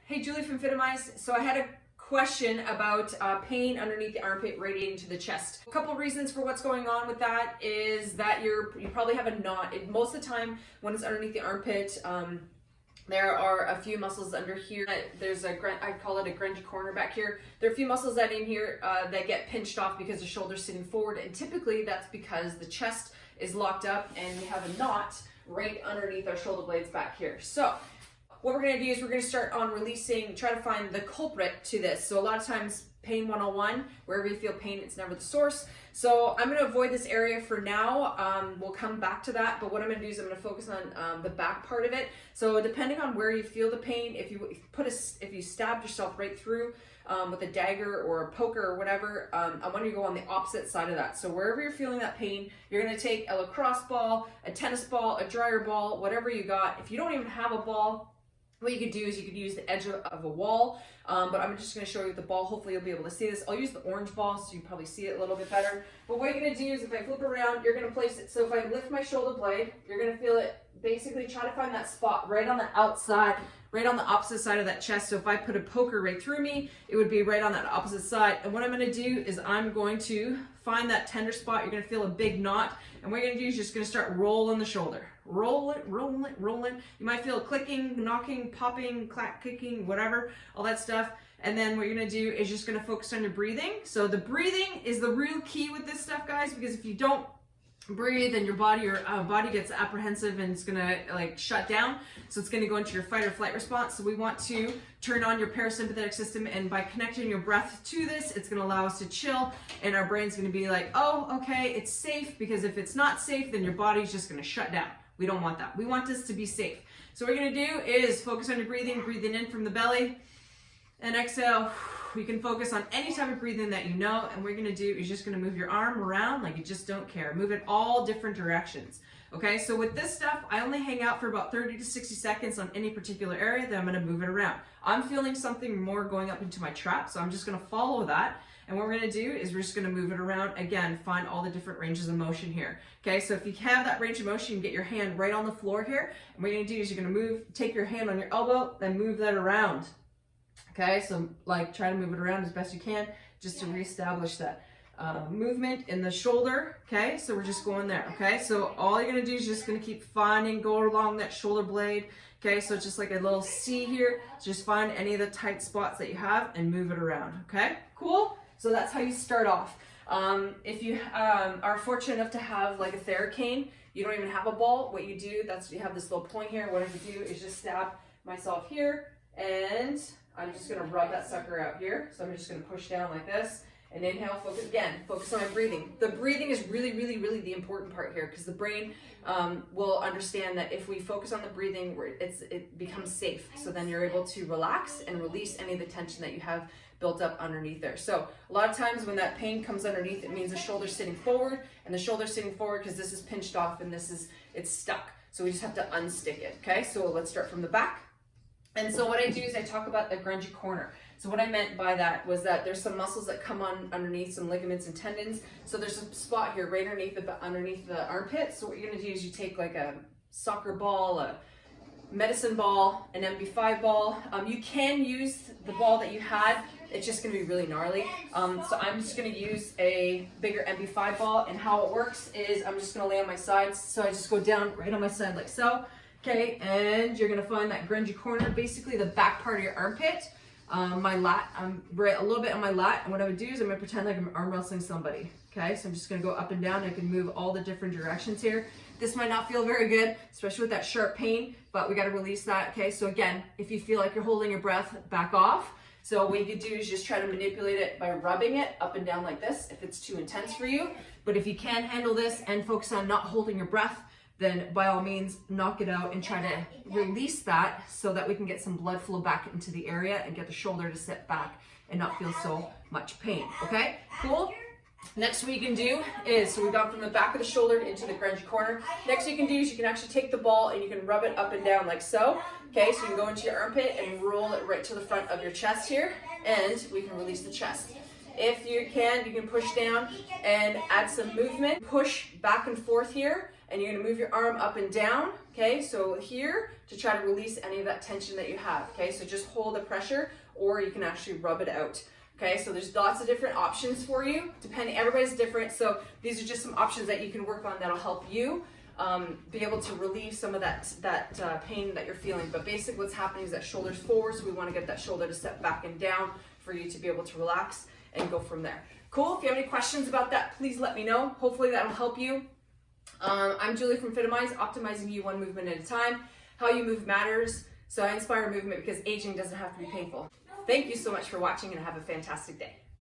Hey, Julie from Fitimize. So I had a question about pain underneath the armpit radiating to the chest. A couple reasons for what's going on with that is that you probably have a knot. Most of the time when it's underneath the armpit, there are a few muscles under here. There's I call it a grungy corner back here. There are a few muscles that in here that get pinched off because the shoulder's sitting forward, and typically that's because the chest is locked up and we have a knot right underneath our shoulder blades back here. So what we're going to do is we're going to start on releasing, try to find the culprit to this. So a lot of times, pain 101, wherever you feel pain, it's never the source. So I'm going to avoid this area for now. We'll come back to that, but what I'm going to do is I'm going to focus on the back part of it. So depending on where you feel the pain, if you stabbed yourself right through with a dagger or a poker or whatever, I want you to go on the opposite side of that. So wherever you're feeling that pain, you're going to take a lacrosse ball, a tennis ball, a dryer ball, whatever you got. If you don't even have a ball, what you could do is you could use the edge of a wall, but I'm just going to show you with the ball. Hopefully you'll be able to see this. I'll use the orange ball so you can probably see it a little bit better. But what you're going to do is if I flip around, you're going to place it. So if I lift my shoulder blade, you're going to feel it. Basically try to find that spot right on the outside, right on the opposite side of that chest. So if I put a poker right through me, it would be right on that opposite side. And what I'm going to do is I'm going to find that tender spot. You're going to feel a big knot. And what you're going to do is just going to start rolling the shoulder. Roll it, roll it, roll it. You might feel clicking, knocking, popping, clack, kicking, whatever, all that stuff. And then what you're going to do is just going to focus on your breathing. So the breathing is the real key with this stuff, guys, because if you don't breathe and your body gets apprehensive and it's gonna like shut down, so it's gonna go into your fight or flight response. So we want to turn on your parasympathetic system, and by connecting your breath to this, it's gonna allow us to chill, and our brain's gonna be like, oh, okay, it's safe, because if it's not safe, then your body's just gonna shut down. We don't want that. We want this to be safe. So what we're gonna do is focus on your breathing in from the belly, and exhale. You can focus on any type of breathing that you know, and what you're gonna do is just gonna move your arm around like you just don't care. Move it all different directions. Okay, so with this stuff, I only hang out for about 30 to 60 seconds on any particular area, then I'm gonna move it around. I'm feeling something more going up into my trap, so I'm just gonna follow that. And what we're gonna do is we're just gonna move it around. Again, find all the different ranges of motion here. Okay, so if you have that range of motion, you get your hand right on the floor here. And what you're gonna do is you're gonna take your hand on your elbow, then move that around. Okay, so like try to move it around as best you can just to reestablish that movement in the shoulder. Okay, so we're just going there. Okay, so all you're gonna do is just gonna keep finding, go along that shoulder blade. Okay, so it's just like a little C here. So just find any of the tight spots that you have and move it around. Okay, cool. So that's how you start off. If you are fortunate enough to have like a Theracane, you don't even have a ball. What you do, you have this little point here. What I would do is just stab myself here, and I'm just gonna rub that sucker out here. So I'm just gonna push down like this and inhale, focus on my breathing. The breathing is really, really, really the important part here, because the brain will understand that if we focus on the breathing, it becomes safe. So then you're able to relax and release any of the tension that you have built up underneath there. So a lot of times when that pain comes underneath, it means the shoulder's sitting forward, and the shoulder's sitting forward because this is pinched off and it's stuck. So we just have to unstick it. Okay, so let's start from the back. And so what I do is I talk about the grungy corner. So what I meant by that was that there's some muscles that come on underneath, some ligaments and tendons. So there's a spot here right underneath the armpit. So what you're gonna do is you take like a soccer ball, a medicine ball, an MB5 ball. You can use the ball that you had. It's just gonna be really gnarly. So I'm just gonna use a bigger MB5 ball, and how it works is I'm just gonna lay on my sides. So I just go down right on my side like so. Okay, and you're gonna find that grungy corner, basically the back part of your armpit. My lat, I'm right a little bit on my lat, and what I would do is I'm gonna pretend like I'm arm wrestling somebody. Okay, so I'm just gonna go up and down. I can move all the different directions here. This might not feel very good, especially with that sharp pain, but we gotta release that. Okay, so again, if you feel like you're holding your breath, back off. So what you could do is just try to manipulate it by rubbing it up and down like this if it's too intense for you. But if you can handle this and focus on not holding your breath, then by all means knock it out and try to release that so that we can get some blood flow back into the area and get the shoulder to sit back and not feel so much pain. Okay, cool. Next what you can do is, so we've gone from the back of the shoulder into the grungy corner. Next what you can do is you can actually take the ball and you can rub it up and down like so. Okay, so you can go into your armpit and roll it right to the front of your chest here, and we can release the chest. If you can push down and add some movement. Push back and forth here, and you're gonna move your arm up and down, Okay, so here to try to release any of that tension that you have. Okay, so just hold the pressure, or you can actually rub it out. Okay, so there's lots of different options for you, depending, everybody's different. So these are just some options that you can work on that'll help you be able to relieve some of that pain that you're feeling. But basically what's happening is that shoulder's forward, so we want to get that shoulder to step back and down for you to be able to relax and go from there. Cool, if you have any questions about that, please let me know. Hopefully that'll help you. I'm Julie from Fitimize, optimizing you one movement at a time. How you move matters, so I inspire movement because aging doesn't have to be painful. Thank you so much for watching and have a fantastic day.